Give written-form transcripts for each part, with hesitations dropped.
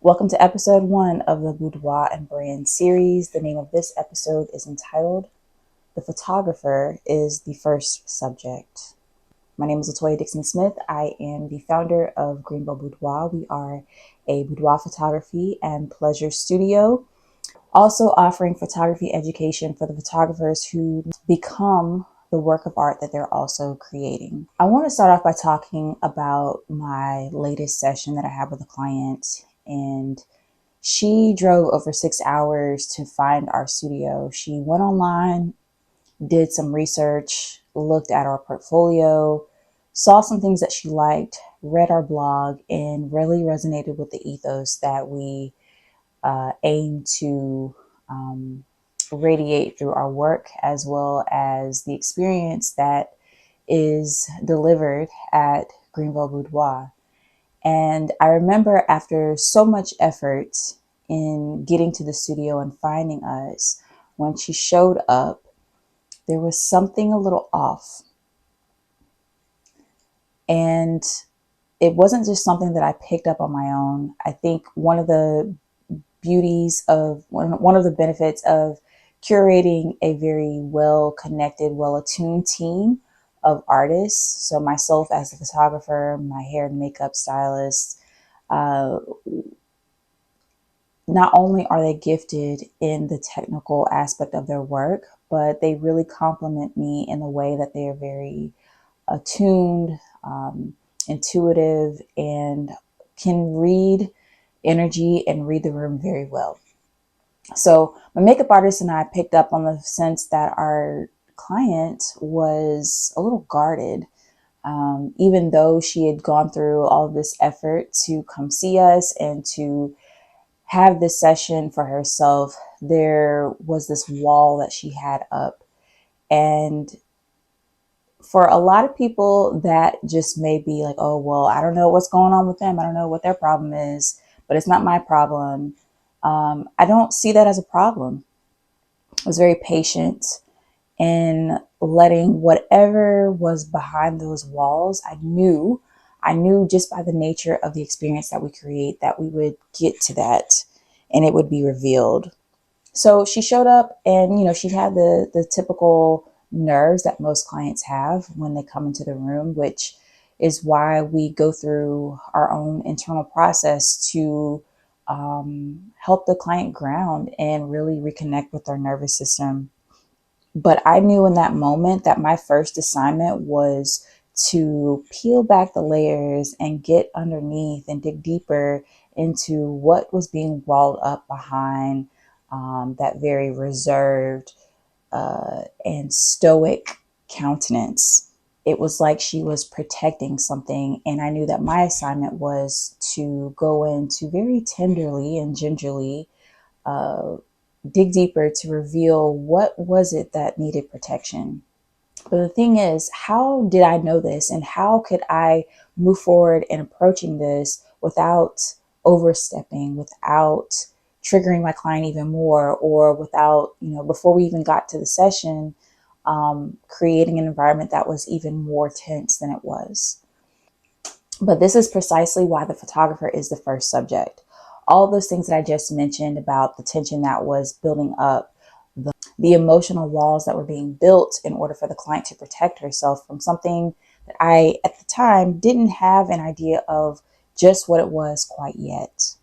Welcome to episode 1 of the Boudoir Brand series. The name of this episode is entitled The Photographer is the First Subject. My name is Latoya Dixon Smith. I am the founder of Greenbow Boudoir. We are a boudoir photography and pleasure studio, also offering photography education for the photographers who become the work of art that they're also creating. I want to start off by talking about my latest session that I had with a client, and she drove over 6 hours to find our studio. She went online, did some research, looked at our portfolio, saw some things that she liked, read our blog, and really resonated with the ethos that we aim to radiate through our work, as well as the experience that is delivered at Greenbow Boudoir. And I remember after so much effort in getting to the studio and finding us, when she showed up, there was something a little off. And it wasn't just something that I picked up on my own. I think one of the benefits of curating a very well-connected, well-attuned team of artists, so myself as a photographer, my hair and makeup stylist, not only are they gifted in the technical aspect of their work, but they really complement me in the way that they are very attuned, intuitive, and can read energy and read the room very well. So my makeup artist and I picked up on the sense that our client was a little guarded. Even though she had gone through all of this effort to come see us and to have this session for herself, there was this wall that she had up. And for a lot of people, that just may be like, oh, well, I don't know what's going on with them. I don't know what their problem is, but it's not my problem. I don't see that as a problem. I was very patient in letting whatever was behind those walls. I knew just by the nature of the experience that we create that we would get to that and it would be revealed. So she showed up, and she had the typical nerves that most clients have when they come into the room, which is why we go through our own internal process to help the client ground and really reconnect with their nervous system. But I knew in that moment that my first assignment was to peel back the layers and get underneath and dig deeper into what was being walled up behind that very reserved and stoic countenance. It was like she was protecting something, and I knew that my assignment was to go in to very tenderly and gingerly dig deeper to reveal what was it that needed protection. But the thing is, how did I know this, and how could I move forward in approaching this without overstepping, without triggering my client even more, or without, before we even got to the session, creating an environment that was even more tense than it was. But this is precisely why the photographer is the first subject. All those things that I just mentioned about the tension that was building up, the emotional walls that were being built in order for the client to protect herself from something that I, at the time, didn't have an idea of just what it was quite yet.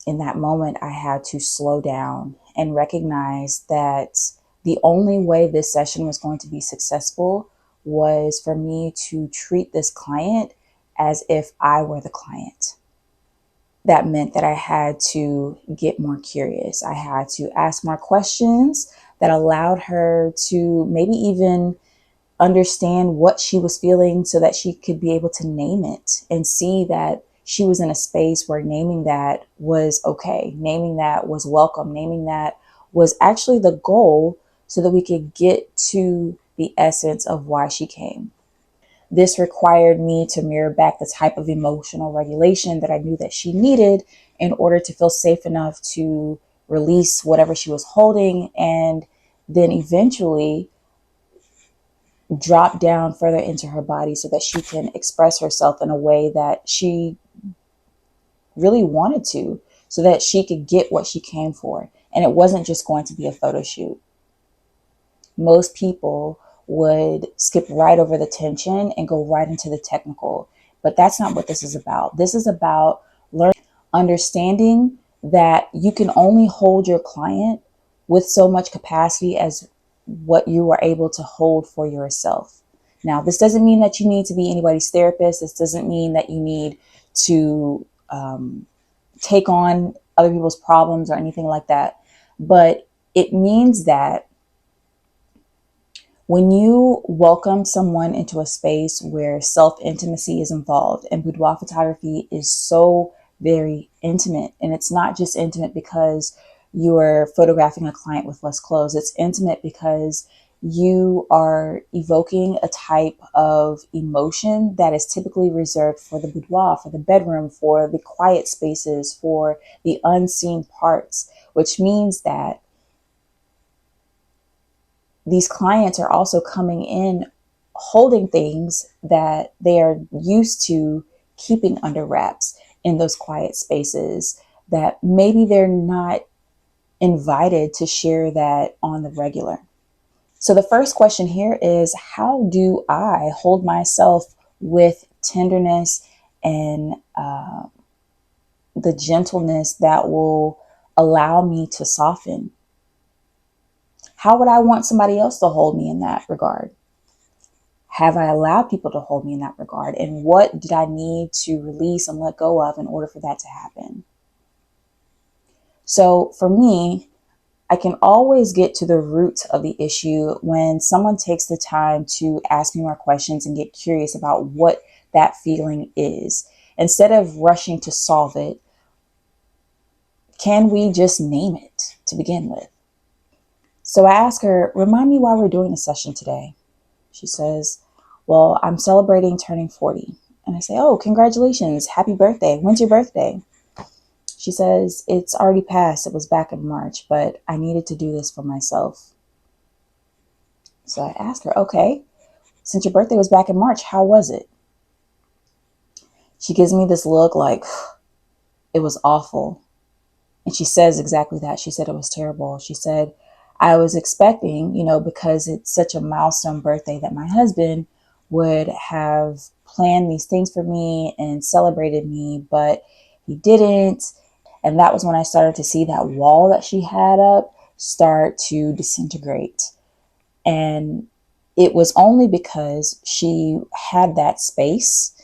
In that moment, I had to slow down and recognize that the only way this session was going to be successful was for me to treat this client as if I were the client. That meant that I had to get more curious. I had to ask more questions that allowed her to maybe even understand what she was feeling so that she could be able to name it and see that she was in a space where naming that was okay, naming that was welcome, naming that was actually the goal so that we could get to the essence of why she came. This required me to mirror back the type of emotional regulation that I knew that she needed in order to feel safe enough to release whatever she was holding, and then eventually drop down further into her body so that she can express herself in a way that she really wanted to, so that she could get what she came for. And it wasn't just going to be a photo shoot. Most people would skip right over the tension and go right into the technical. But that's not what this is about. This is about learning, understanding that you can only hold your client with so much capacity as what you are able to hold for yourself. Now, this doesn't mean that you need to be anybody's therapist. This doesn't mean that you need to take on other people's problems or anything like that. But it means that when you welcome someone into a space where self-intimacy is involved, and boudoir photography is so very intimate, and it's not just intimate because you're photographing a client with less clothes. It's intimate because you are evoking a type of emotion that is typically reserved for the boudoir, for the bedroom, for the quiet spaces, for the unseen parts, which means that these clients are also coming in holding things that they are used to keeping under wraps in those quiet spaces that maybe they're not invited to share that on the regular. So the first question here is, how do I hold myself with tenderness and the gentleness that will allow me to soften? How would I want somebody else to hold me in that regard? Have I allowed people to hold me in that regard? And what did I need to release and let go of in order for that to happen? So for me, I can always get to the root of the issue when someone takes the time to ask me more questions and get curious about what that feeling is. Instead of rushing to solve it, can we just name it to begin with? So I ask her, remind me why we're doing the session today. She says, well, I'm celebrating turning 40. And I say, oh, congratulations. Happy birthday. When's your birthday? She says, it's already passed. It was back in March, but I needed to do this for myself. So I asked her, okay, since your birthday was back in March, how was it? She gives me this look like it was awful. And she says exactly that. She said it was terrible. She said, I was expecting, because it's such a milestone birthday, that my husband would have planned these things for me and celebrated me, but he didn't. And that was when I started to see that wall that she had up start to disintegrate. And it was only because she had that space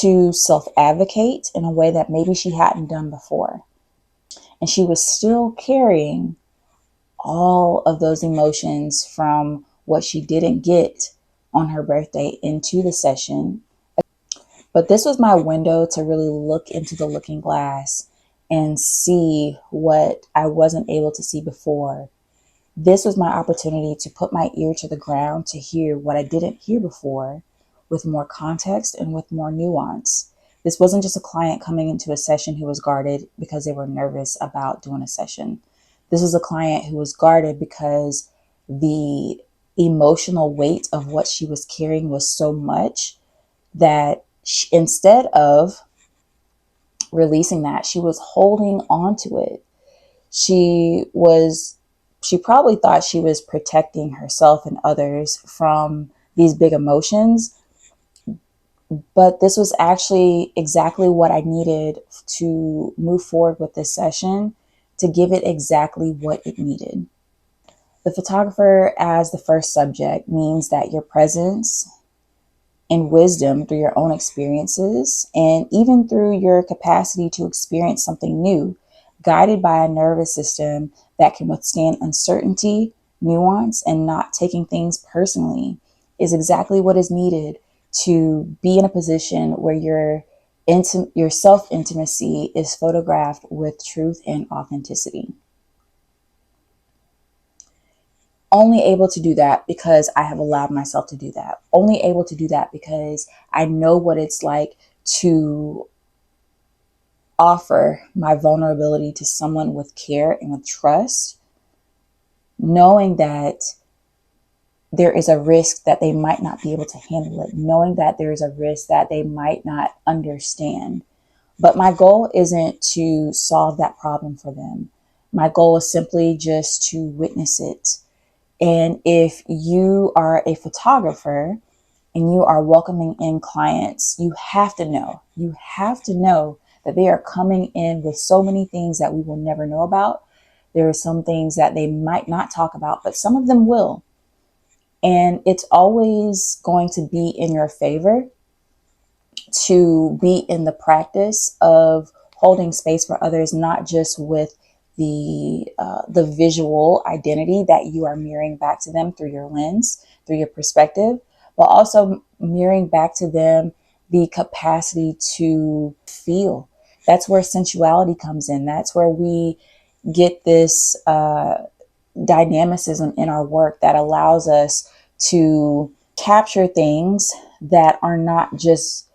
to self-advocate in a way that maybe she hadn't done before. And she was still carrying all of those emotions from what she didn't get on her birthday into the session. But this was my window to really look into the looking glass and see what I wasn't able to see before. This was my opportunity to put my ear to the ground to hear what I didn't hear before with more context and with more nuance. This wasn't just a client coming into a session who was guarded because they were nervous about doing a session. This was a client who was guarded because the emotional weight of what she was carrying was so much that instead of releasing that, she was holding on to it. She probably thought she was protecting herself and others from these big emotions, but this was actually exactly what I needed to move forward with this session, to give it exactly what it needed. The photographer as the first subject means that your presence and wisdom through your own experiences, and even through your capacity to experience something new, guided by a nervous system that can withstand uncertainty, nuance, and not taking things personally, is exactly what is needed to be in a position where your self-intimacy is photographed with truth and authenticity. Only able to do that because I have allowed myself to do that. Only able to do that because I know what it's like to offer my vulnerability to someone with care and with trust, knowing that there is a risk that they might not be able to handle it, knowing that there is a risk that they might not understand. But my goal isn't to solve that problem for them. My goal is simply just to witness it. And if you are a photographer and you are welcoming in clients, you have to know that they are coming in with so many things that we will never know about. There are some things that they might not talk about, but some of them will. And it's always going to be in your favor to be in the practice of holding space for others, not just with the visual identity that you are mirroring back to them through your lens, through your perspective, but also mirroring back to them the capacity to feel. That's where sensuality comes in. That's where we get this dynamicism in our work that allows us to capture things that are not just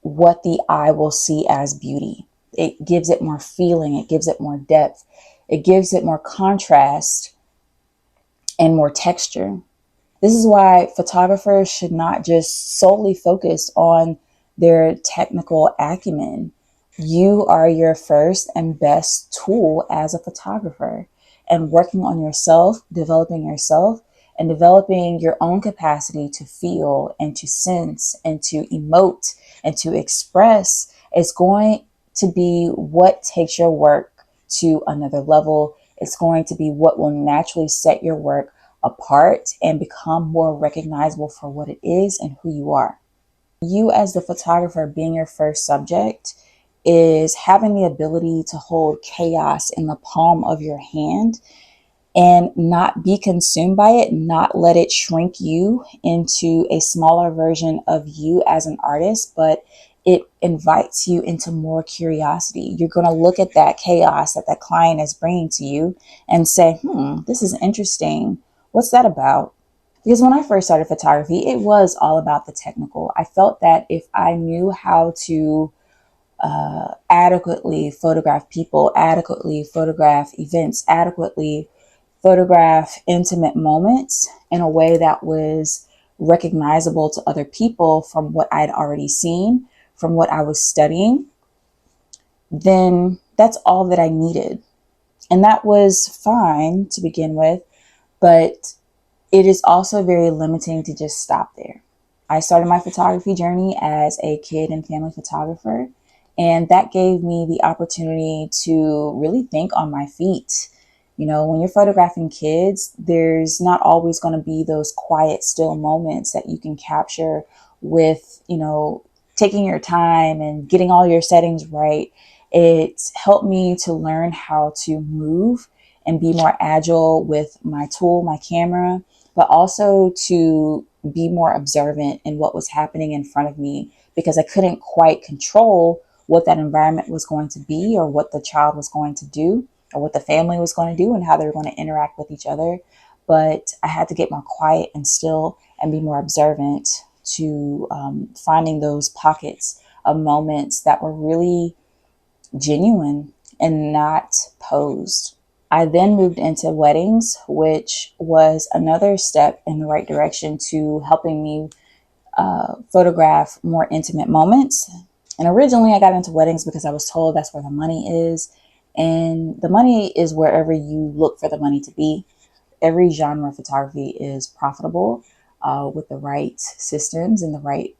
what the eye will see as beauty. It gives it more feeling, it gives it more depth, it gives it more contrast and more texture. This is why photographers should not just solely focus on their technical acumen. You are your first and best tool as a photographer, and working on yourself, and developing your own capacity to feel and to sense and to emote and to express is going to be what takes your work to another level. It's going to be what will naturally set your work apart and become more recognizable for what it is and who you are. You, as the photographer, being your first subject is having the ability to hold chaos in the palm of your hand and not be consumed by it, not let it shrink you into a smaller version of you as an artist, but it invites you into more curiosity. You're going to look at that chaos that that client is bringing to you and say, this is interesting. What's that about? Because when I first started photography, it was all about the technical. I felt that if I knew how to adequately photograph people, adequately photograph events, adequately photograph intimate moments in a way that was recognizable to other people from what I'd already seen, from what I was studying, then that's all that I needed. And that was fine to begin with, but it is also very limiting to just stop there. I started my photography journey as a kid and family photographer, and that gave me the opportunity to really think on my feet. You know, when you're photographing kids, there's not always going to be those quiet, still moments that you can capture with, taking your time and getting all your settings right. It helped me to learn how to move and be more agile with my tool, my camera, but also to be more observant in what was happening in front of me, because I couldn't quite control what that environment was going to be, or what the child was going to do, or what the family was going to do, and how they were going to interact with each other. But I had to get more quiet and still and be more observant to finding those pockets of moments that were really genuine and not posed. I then moved into weddings, which was another step in the right direction to helping me photograph more intimate moments. And originally I got into weddings because I was told that's where the money is. And the money is wherever you look for the money to be. Every genre of photography is profitable with the right systems and the right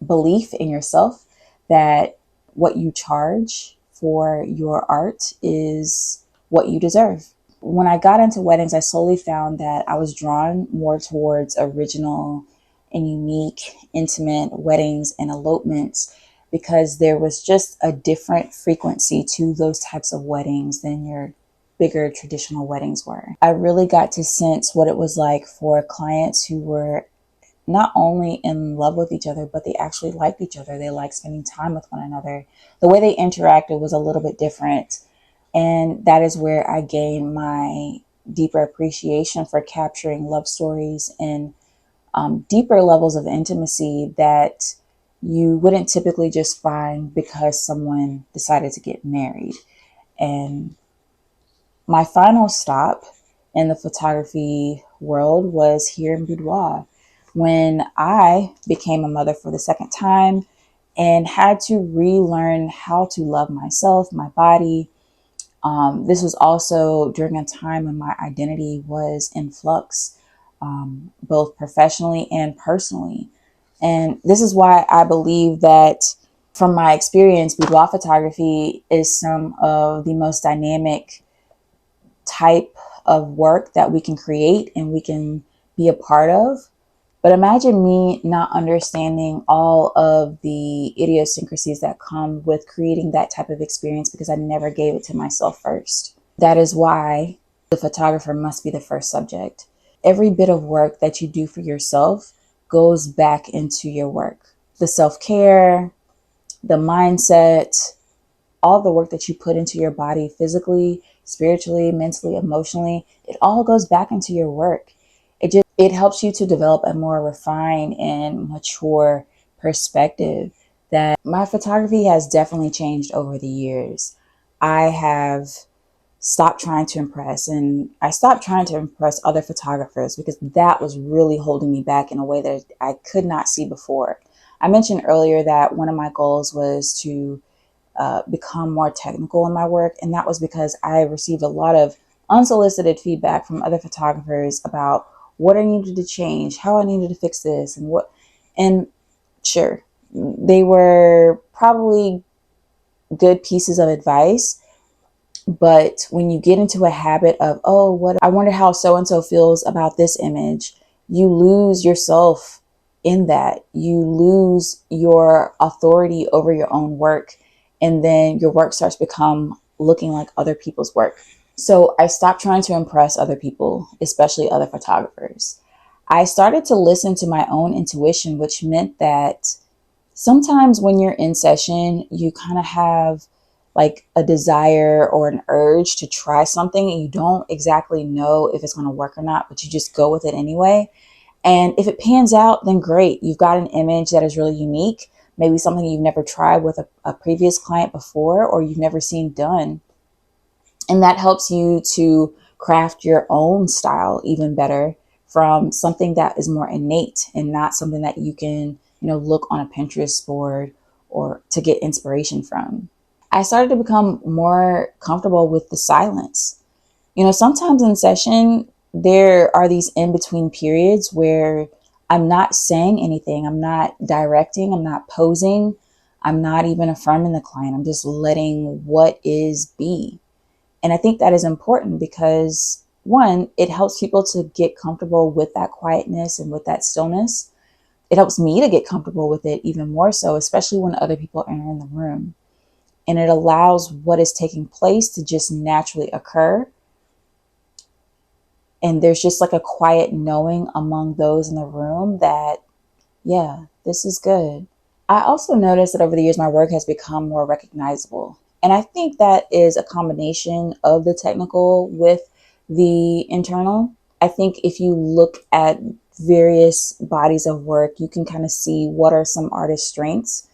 belief in yourself that what you charge for your art is what you deserve. When I got into weddings, I slowly found that I was drawn more towards original and unique, intimate weddings and elopements, because there was just a different frequency to those types of weddings than your bigger traditional weddings were. I really got to sense what it was like for clients who were not only in love with each other, but they actually liked each other. They liked spending time with one another. The way they interacted was a little bit different. And that is where I gained my deeper appreciation for capturing love stories and deeper levels of intimacy that you wouldn't typically just find because someone decided to get married. And my final stop in the photography world was here in Boudoir when I became a mother for the second time, and had to relearn how to love myself, my body. This was also during a time when my identity was in flux, both professionally and personally. And this is why I believe that, from my experience, boudoir photography is some of the most dynamic type of work that we can create and we can be a part of. But imagine me not understanding all of the idiosyncrasies that come with creating that type of experience because I never gave it to myself first. That is why the photographer must be the first subject. Every bit of work that you do for yourself goes back into your work. The self-care, the mindset, all the work that you put into your body physically, spiritually, mentally, emotionally, it all goes back into your work. It helps you to develop a more refined and mature perspective. That my photography has definitely changed over the years. I have stopped trying to impress, and I stopped trying to impress other photographers because that was really holding me back in a way that I could not see before. I mentioned earlier that one of my goals was to become more technical in my work. And that was because I received a lot of unsolicited feedback from other photographers about what I needed to change, how I needed to fix this, and what. And sure, they were probably good pieces of advice. But when you get into a habit of, oh, what, I wonder how so and so feels about this image, you lose yourself in that. You lose your authority over your own work. And then your work starts to become looking like other people's work. So I stopped trying to impress other people, especially other photographers. I started to listen to my own intuition, which meant that sometimes when you're in session, you kind of have like a desire or an urge to try something and you don't exactly know if it's going to work or not, but you just go with it anyway. And if it pans out, then great. You've got an image that is really unique, maybe something you've never tried with a previous client before or you've never seen done. And that helps you to craft your own style even better from something that is more innate and not something that you can, look on a Pinterest board or to get inspiration from. I started to become more comfortable with the silence. Sometimes in session, there are these in between periods where I'm not saying anything. I'm not directing. I'm not posing. I'm not even affirming the client. I'm just letting what is be. And I think that is important because, one, it helps people to get comfortable with that quietness and with that stillness. It helps me to get comfortable with it even more so, especially when other people enter in the room. And it allows what is taking place to just naturally occur. And there's just like a quiet knowing among those in the room that, yeah, this is good. I also noticed that over the years, my work has become more recognizable. And I think that is a combination of the technical with the internal. I think if you look at various bodies of work, you can kind of see what are some artists' strengths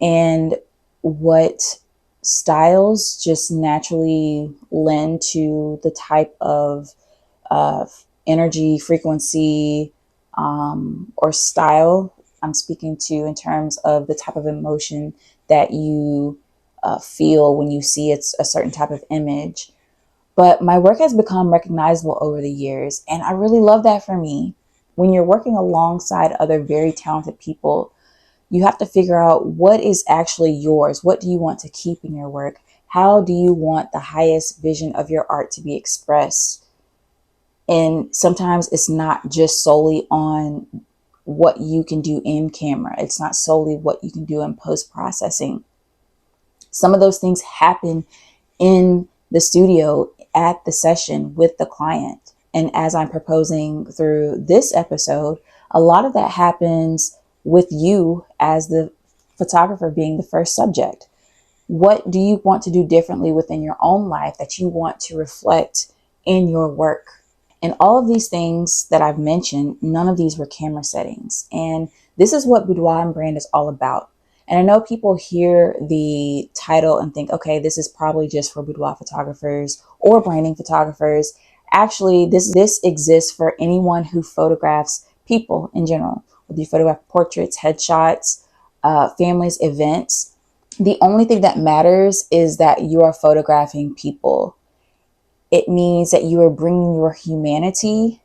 and what styles just naturally lend to the type of energy, frequency, or style I'm speaking to in terms of the type of emotion that you feel when you see it's a certain type of image. But my work has become recognizable over the years, and I really love that for me. When you're working alongside other very talented people, you have to figure out what is actually yours. What do you want to keep in your work? How do you want the highest vision of your art to be expressed? And sometimes it's not just solely on what you can do in camera. It's not solely what you can do in post processing. Some of those things happen in the studio at the session with the client. And as I'm proposing through this episode, a lot of that happens with you as the photographer being the first subject. What do you want to do differently within your own life that you want to reflect in your work? And all of these things that I've mentioned, none of these were camera settings. And this is what Boudoir Brand is all about. And I know people hear the title and think, okay, this is probably just for boudoir photographers or branding photographers. Actually, this exists for anyone who photographs people in general. Whether you photograph portraits, headshots, families, events. The only thing that matters is that you are photographing people. It means that you are bringing your humanity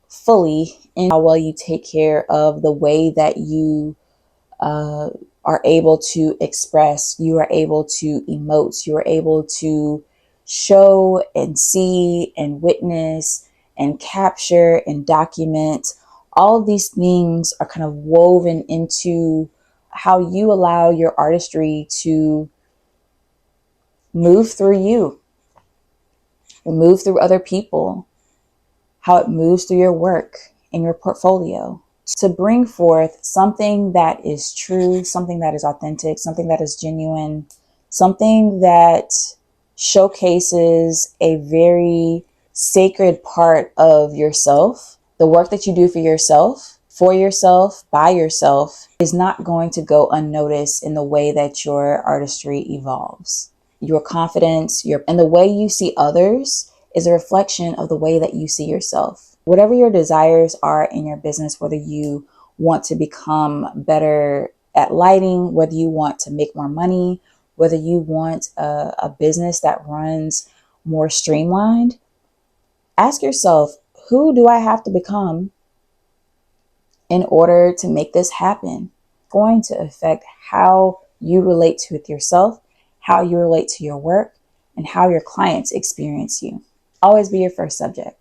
fully in how well you take care of the way that you are able to express, you are able to emote, you are able to show and see and witness and capture and document. All of these things are kind of woven into how you allow your artistry to move through you, move through other people, how it moves through your work and your portfolio, to bring forth something that is true, something that is authentic, something that is genuine, something that showcases a very sacred part of yourself. The work that you do for yourself, by yourself, is not going to go unnoticed in the way that your artistry evolves. Your confidence, and the way you see others is a reflection of the way that you see yourself. Whatever your desires are in your business, whether you want to become better at lighting, whether you want to make more money, whether you want a business that runs more streamlined, ask yourself, who do I have to become in order to make this happen? It's going to affect how you relate to it yourself, how you relate to your work, and how your clients experience you. Always be your first subject.